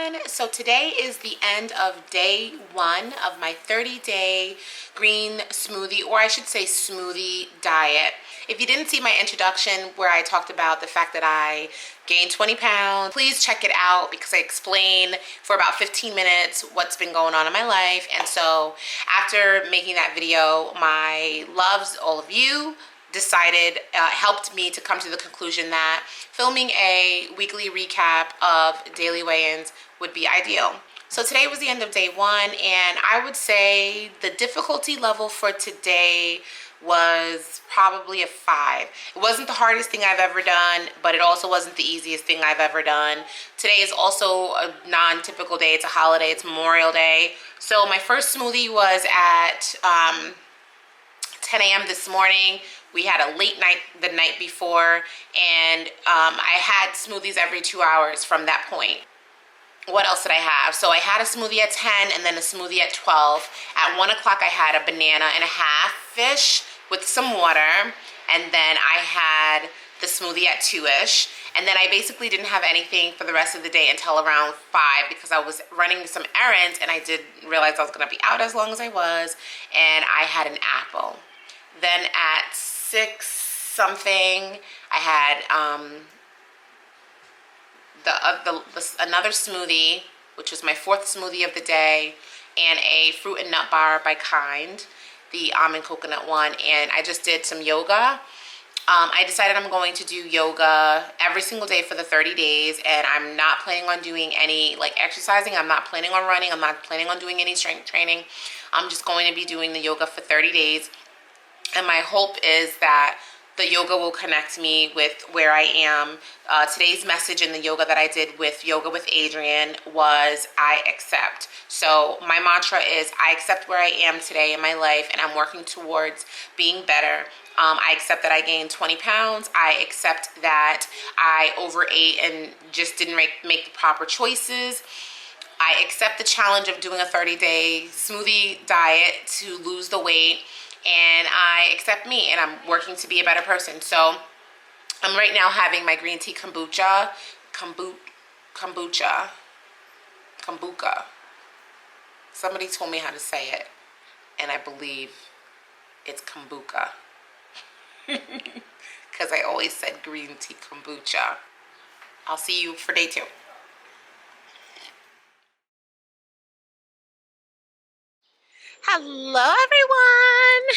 everyone. So today is the end of day 1 of my 30-day green smoothie, or I should say smoothie diet. If you didn't see my introduction where I talked about the fact that I gained 20 pounds, please check it out because I explain for about 15 minutes what's been going on in my life. And so after making that video, my loves, all of you, decided, helped me to come to the conclusion that filming a weekly recap of daily weigh-ins would be ideal. So today was the end of day 1, and I would say the difficulty level for today was probably a 5. It wasn't the hardest thing I've ever done, but it also wasn't the easiest thing I've ever done. Today is also a non-typical day. It's a holiday. It's Memorial Day. So my first smoothie was at 10 a.m. this morning. We had a late night the night before, and I had smoothies every 2 hours from that point. What else did I have? So I had a smoothie at 10 and then a smoothie at 12. At 1 o'clock, I had a banana and a half fish with some water, and then I had the smoothie at 2-ish. And then I basically didn't have anything for the rest of the day until around 5 because I was running some errands, and I did realize I was gonna be out as long as I was, and I had an apple. Then at 6 something, I had another smoothie, which was my 4th smoothie of the day, and a fruit and nut bar by Kind, the almond coconut one, and I just did some yoga. I decided I'm going to do yoga every single day for the 30 days, and I'm not planning on doing any exercising. I'm not planning on running. I'm not planning on doing any strength training. I'm just going to be doing the yoga for 30 days. And my hope is that the yoga will connect me with where I am. Today's message in the yoga that I did with Yoga with Adriene was I accept. So my mantra is I accept where I am today in my life, and I'm working towards being better. I accept that I gained 20 pounds. I accept that I overate and just didn't make the proper choices. I accept the challenge of doing a 30-day smoothie diet to lose the weight. And I accept me, and I'm working to be a better person. So I'm right now having my green tea kombucha. Somebody told me how to say it, and I believe it's kombucha. Because I always said green tea kombucha. I'll see you for day 2. Hello, everyone.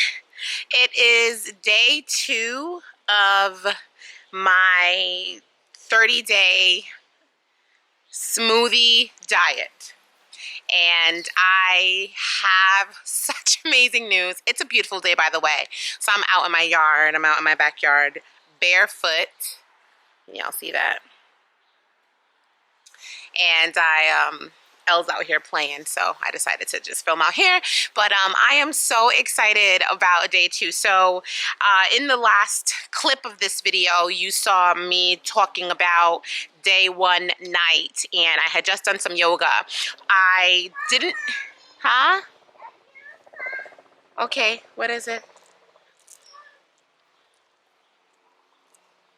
It is day 2 of my 30-day smoothie diet. And I have such amazing news. It's a beautiful day, by the way. So I'm out in my yard. I'm out in my backyard barefoot. Y'all see that? And Elle's out here playing, so I decided to just film out here. But I am so excited about day 2. So in the last clip of this video, you saw me talking about day 1 night, and I had just done some yoga. I didn't, huh? Okay, what is it?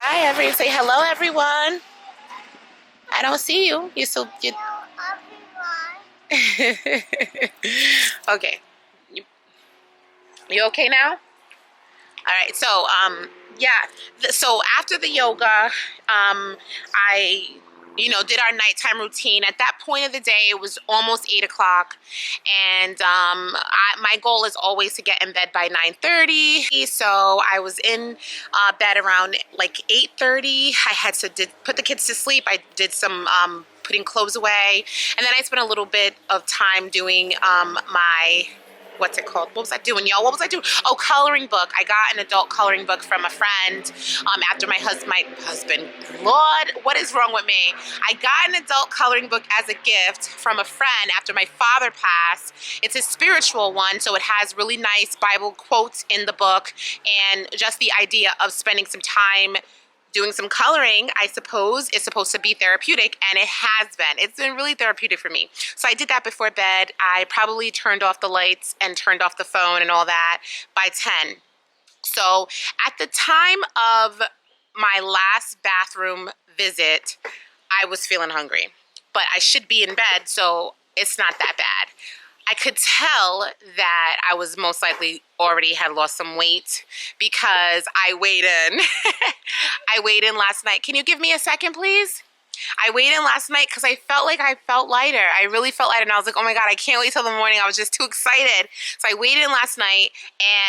Hi, everyone. Say hello, everyone. I don't see you. You still, you. Okay, you okay now? All right, so yeah, so after the yoga, I did our nighttime routine. At that point of the day, it was almost 8 o'clock, and my goal is always to get in bed by 9:30. So I was in bed around like 8:30. I had to put the kids to sleep. I did some putting clothes away, and then I spent a little bit of time doing my, what's it called? What was I doing, y'all? What was I doing? Oh, coloring book. I got an adult coloring book from a friend after my husband. Lord, what is wrong with me? I got an adult coloring book as a gift from a friend after my father passed. It's a spiritual one, so it has really nice Bible quotes in the book, and just the idea of spending some time doing some coloring, I suppose, is supposed to be therapeutic, and it has been. It's been really therapeutic for me. So I did that before bed. I probably turned off the lights and turned off the phone and all that by 10. So at the time of my last bathroom visit, I was feeling hungry. but I should be in bed, so it's not that bad. I could tell that I was most likely already had lost some weight because I weighed in. I weighed in last night. Can you give me a second, please? I weighed in last night because I felt like I felt lighter. I really felt lighter, and I was like, oh my God, I can't wait till the morning. I was just too excited. So I weighed in last night,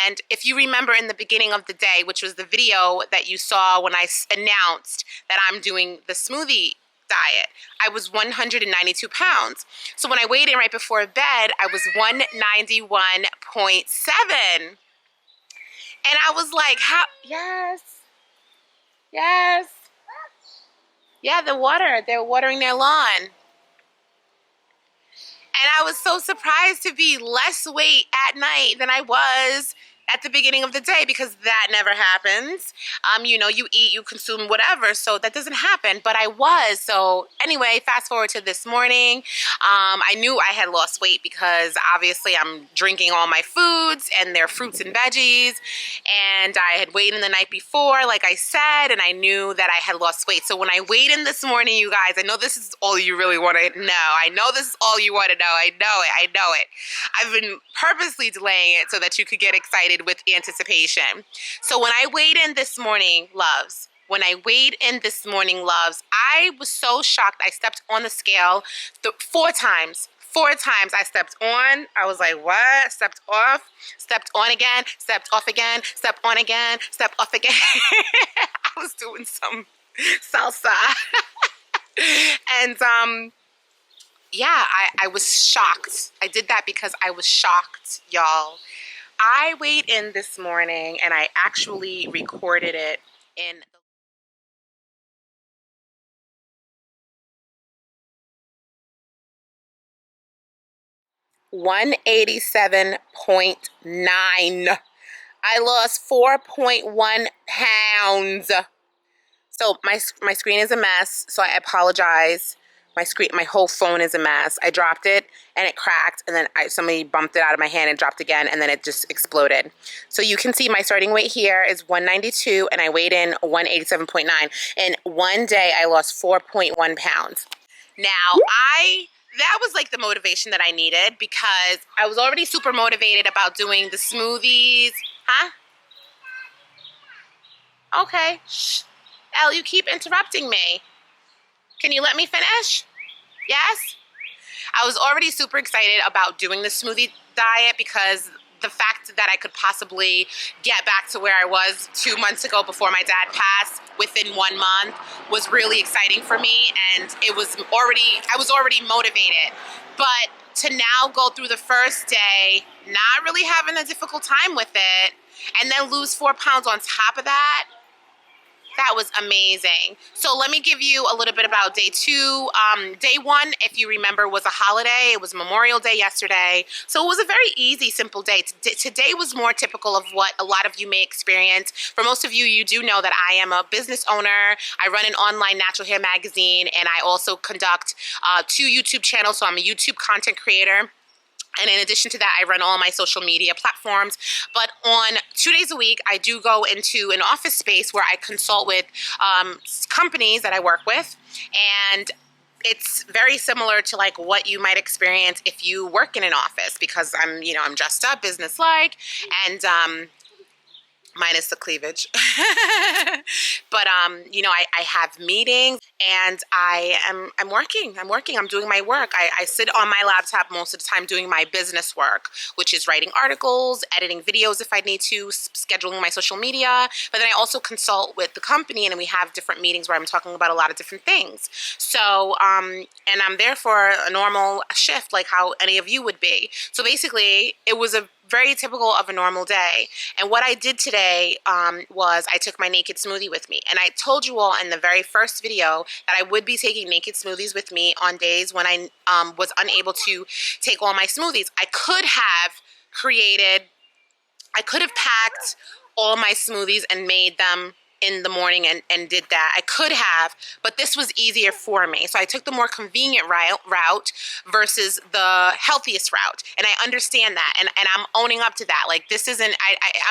and if you remember in the beginning of the day, which was the video that you saw when I announced that I'm doing the smoothie diet, I was 192 pounds. So when I weighed in right before bed, I was 191.7. And I was like, how? Yes. Yes. Yeah, they're watering their lawn. And I was so surprised to be less weight at night than I was at the beginning of the day, because that never happens. You know, you eat, you consume whatever, so that doesn't happen, but I was. So anyway, fast forward to this morning. I knew I had lost weight because obviously I'm drinking all my foods and they're fruits and veggies, and I had weighed in the night before, like I said, and I knew that I had lost weight. So when I weighed in this morning, you guys, I know this is all you really want to know. I know this is all you want to know. I know it. I've been purposely delaying it so that you could get excited with anticipation. So when I weighed in this morning, loves, I was so shocked. I stepped on the scale 4 times. 4 times I stepped on. I was like, what? Stepped off, stepped on again, stepped off again, stepped on again, stepped off again. I was doing some salsa. And yeah, I was shocked. I did that because I was shocked, y'all. I weighed in this morning, and I actually recorded it in 187.9. I lost 4.1 pounds. So my screen is a mess, so I apologize. My whole phone is a mess. I dropped it and it cracked, and then somebody bumped it out of my hand and dropped again, and then it just exploded. So you can see my starting weight here is 192, and I weighed in 187.9. In one day, I lost 4.1 pounds. Now, that was like the motivation that I needed, because I was already super motivated about doing the smoothies. Huh? Okay. Shh. Elle, you keep interrupting me. Can you let me finish? Yes? I was already super excited about doing the smoothie diet, because the fact that I could possibly get back to where I was 2 months ago before my dad passed within 1 month was really exciting for me, and I was already motivated. But to now go through the first day, not really having a difficult time with it, and then lose 4 pounds on top of that, that was amazing. So let me give you a little bit about day 2. Day 1, if you remember, was a holiday. It was Memorial Day yesterday. So it was a very easy, simple day. Today was more typical of what a lot of you may experience. For most of you, you do know that I am a business owner. I run an online natural hair magazine, and I also conduct 2 YouTube channels. So I'm a YouTube content creator. And in addition to that, I run all my social media platforms. But on 2 days a week, I do go into an office space where I consult with companies that I work with. And it's very similar to like what you might experience if you work in an office, because I'm dressed up, business-like, and minus the cleavage. But I have meetings, and I'm working. I'm doing my work. I sit on my laptop most of the time doing my business work, which is writing articles, editing videos if I need to, scheduling my social media. But then I also consult with the company, and we have different meetings where I'm talking about a lot of different things. So and I'm there for a normal shift, like how any of you would be. So basically, it was a very typical of a normal day. And what I did today was I took my naked smoothie with me. And I told you all in the very first video that I would be taking naked smoothies with me on days when I was unable to take all my smoothies. I could have packed all my smoothies and made them in the morning and did that. I could have, but this was easier for me. So I took the more convenient route versus the healthiest route. And I understand that. And I'm owning up to that. Like, this isn't,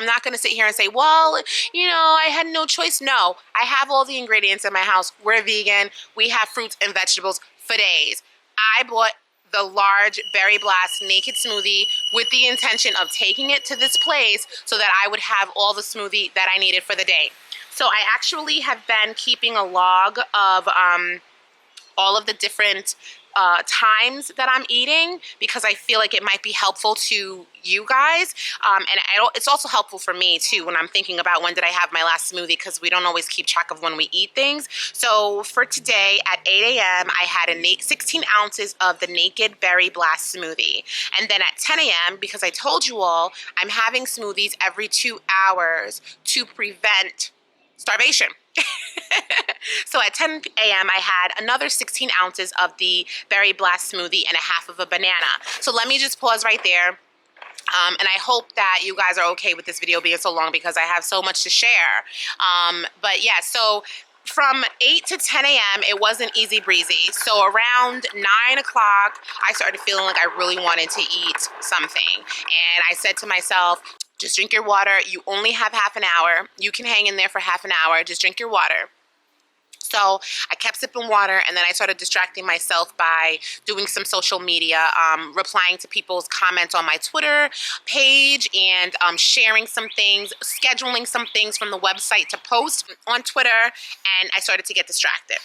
I'm not going to sit here and say, well, I had no choice. No, I have all the ingredients in my house. We're vegan. We have fruits and vegetables for days. I bought the large Berry Blast Naked Smoothie with the intention of taking it to this place so that I would have all the smoothie that I needed for the day. So I actually have been keeping a log of all of the different times that I'm eating, because I feel like it might be helpful to you guys, and it's also helpful for me too when I'm thinking about when did I have my last smoothie, because we don't always keep track of when we eat things. So for today at 8 a.m. I had 16 ounces of the Naked Berry Blast smoothie, and then at 10 a.m. because I told you all I'm having smoothies every 2 hours to prevent starvation. So at 10 a.m. I had another 16 ounces of the Berry Blast smoothie and a half of a banana. So let me just pause right there. And I hope that you guys are okay with this video being so long, because I have so much to share. But yeah, so from 8 to 10 a.m. it wasn't easy breezy. So around 9 o'clock, I started feeling like I really wanted to eat something. And I said to myself, just drink your water. You only have half an hour. You can hang in there for half an hour. Just drink your water. So I kept sipping water, and then I started distracting myself by doing some social media, replying to people's comments on my Twitter page, and sharing some things, scheduling some things from the website to post on Twitter, and I started to get distracted.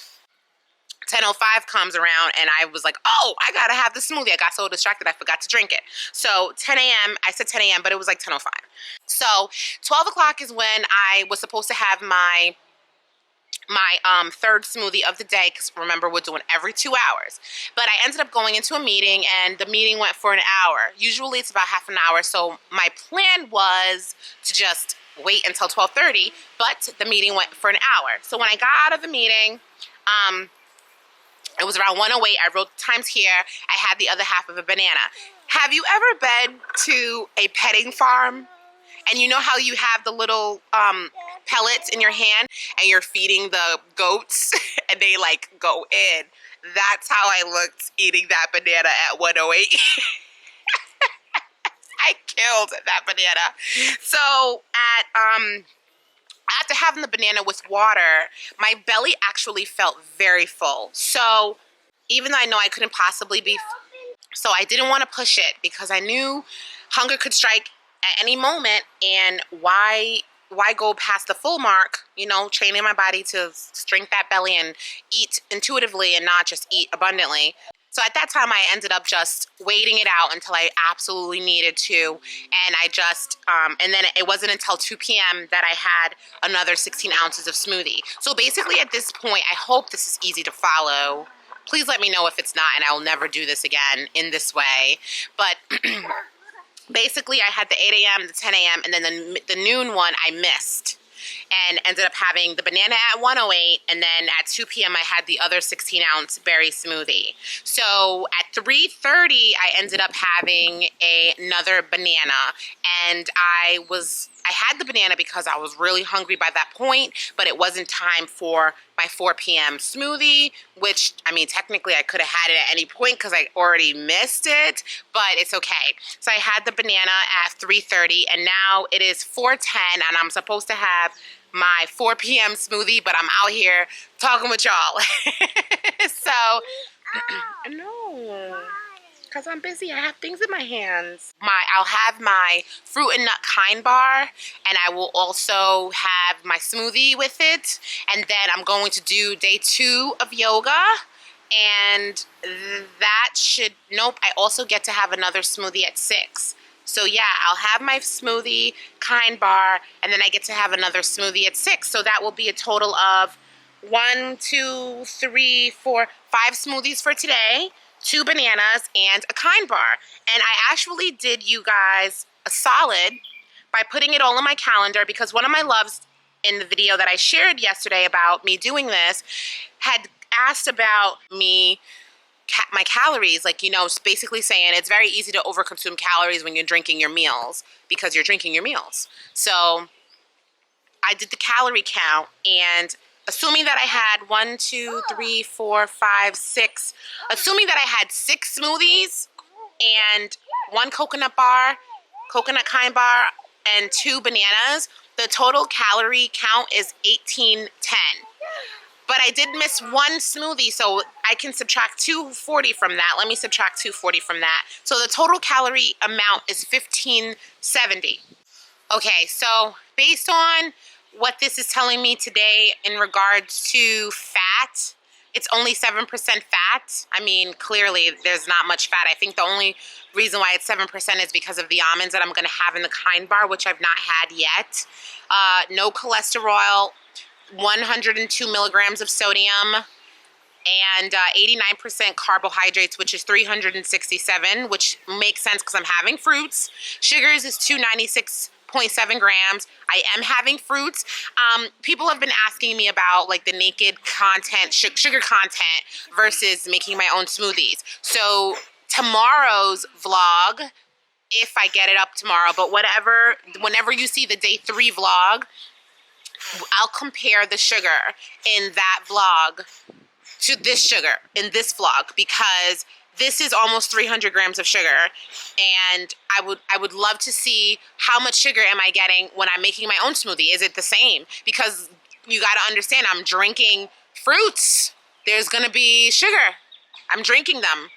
10:05 comes around, and I was like, oh, I gotta have the smoothie. I got so distracted I forgot to drink it. So 10 a.m., I said 10 a.m., but it was like 10:05. So 12 o'clock is when I was supposed to have my third smoothie of the day, because remember, we're doing every 2 hours. But I ended up going into a meeting, and the meeting went for an hour. Usually it's about half an hour, so my plan was to just wait until 12:30, but the meeting went for an hour. So when I got out of the meeting, it was around 1:08. I wrote the times here. I had the other half of a banana. Have you ever been to a petting farm? And you know how you have the little pellets in your hand, and you're feeding the goats and they like go in? That's how I looked eating that banana at 1:08. I killed that banana. So after having the banana with water, my belly actually felt very full. So even though I know I couldn't possibly be, so I didn't want to push it, because I knew hunger could strike at any moment, and why go past the full mark, training my body to shrink that belly and eat intuitively and not just eat abundantly. So at that time, I ended up just waiting it out until I absolutely needed to, and I just, and then it wasn't until 2 p.m. that I had another 16 ounces of smoothie. So basically at this point, I hope this is easy to follow. Please let me know if it's not, and I will never do this again in this way. But basically, I had the 8 a.m., the 10 a.m., and then the noon one I missed, and ended up having the banana at 1:08, and then at 2 p.m. I had the other 16-ounce berry smoothie. So at 3:30, I ended up having another banana, and I had the banana because I was really hungry by that point, but it wasn't time for my 4 p.m. smoothie, which, I mean, technically I could have had it at any point because I already missed it, but it's okay. So I had the banana at 3:30, and now it is 4:10, and I'm supposed to have my 4 p.m. smoothie, but I'm out here talking with y'all. So, no. Because I'm busy. I have things in my hands. I'll have my fruit and nut kind bar, and I will also have my smoothie with it. And then I'm going to do day 2 of yoga. And that should, nope, I also get to have another smoothie at 6. So yeah, I'll have my smoothie kind bar, and then I get to have another smoothie at 6. So that will be a total of 1, 2, 3, 4, 5 smoothies for today. 2 bananas, and a kind bar. And I actually did you guys a solid by putting it all on my calendar, because one of my loves in the video that I shared yesterday about me doing this had asked about my calories, like, basically saying it's very easy to overconsume calories when you're drinking your meals, because you're drinking your meals. So I did the calorie count, and assuming that I had 1, 2, 3, 4, 5, 6, assuming that I had 6 smoothies and 1 coconut bar, coconut kind bar, and 2 bananas, the total calorie count is 1810. But I did miss one smoothie, so I can subtract 240 from that. Let me subtract 240 from that. So the total calorie amount is 1570. Okay, so based on what this is telling me today in regards to fat, it's only 7% fat. I mean, clearly there's not much fat. I think the only reason why it's 7% is because of the almonds that I'm gonna have in the Kind bar, which I've not had yet. No cholesterol, 102 milligrams of sodium, and 89% carbohydrates, which is 367, which makes sense because I'm having fruits. Sugars is 296.7 grams. I am having fruits. People have been asking me about like the naked content, sugar content versus making my own smoothies. So tomorrow's vlog, if I get it up tomorrow, but whenever you see the day 3 vlog, I'll compare the sugar in that vlog to this sugar in this vlog, because this is almost 300 grams of sugar, and I would love to see how much sugar am I getting when I'm making my own smoothie. Is it the same? Because you got to understand, I'm drinking fruits. There's gonna be sugar. I'm drinking them.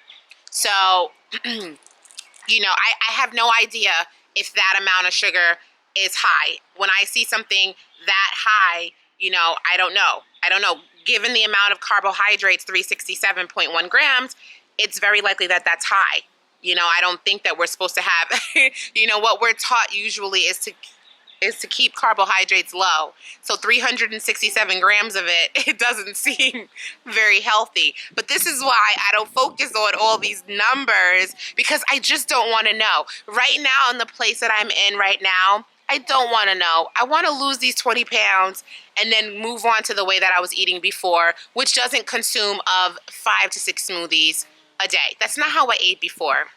So, you know, I have no idea if that amount of sugar is high. When I see something that high, you know, I don't know. Given the amount of carbohydrates, 367.1 grams, it's very likely that that's high. You know, I don't think that we're supposed to have, you know, what we're taught usually is to keep carbohydrates low. So 367 grams of it doesn't seem very healthy. But this is why I don't focus on all these numbers, because I just don't want to know. Right now, in the place that I'm in right now, I don't want to know. I want to lose these 20 pounds and then move on to the way that I was eating before, which doesn't consume of 5 to 6 smoothies a day. That's not how I ate before.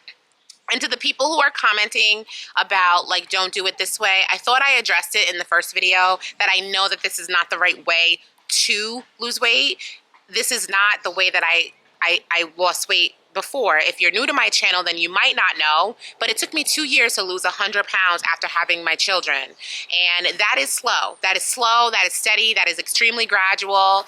And to the people who are commenting about, like, don't do it this way, I thought I addressed it in the first video, that I know that this is not the right way to lose weight. This is not the way that I lost weight before. If you're new to my channel, then you might not know, but it took me 2 years to lose 100 pounds after having my children. And that is slow. That is slow, that is steady, that is extremely gradual.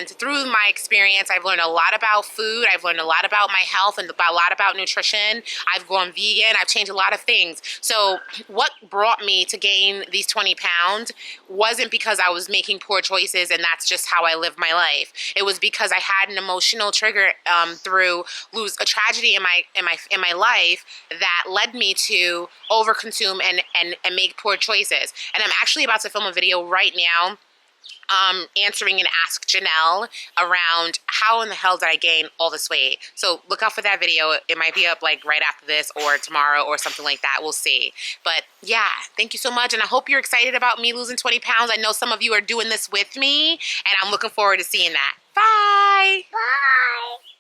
And through my experience, I've learned a lot about food. I've learned a lot about my health and a lot about nutrition. I've gone vegan. I've changed a lot of things. So what brought me to gain these 20 pounds wasn't because I was making poor choices and that's just how I live my life. It was because I had an emotional trigger through a tragedy in my life that led me to overconsume and make poor choices. And I'm actually about to film a video right now answering an Ask Jenell around how in the hell did I gain all this weight. So look out for that video. It might be up like right after this or tomorrow or something like that. We'll see. But yeah, thank you so much. And I hope you're excited about me losing 20 pounds. I know some of you are doing this with me and I'm looking forward to seeing that. Bye. Bye.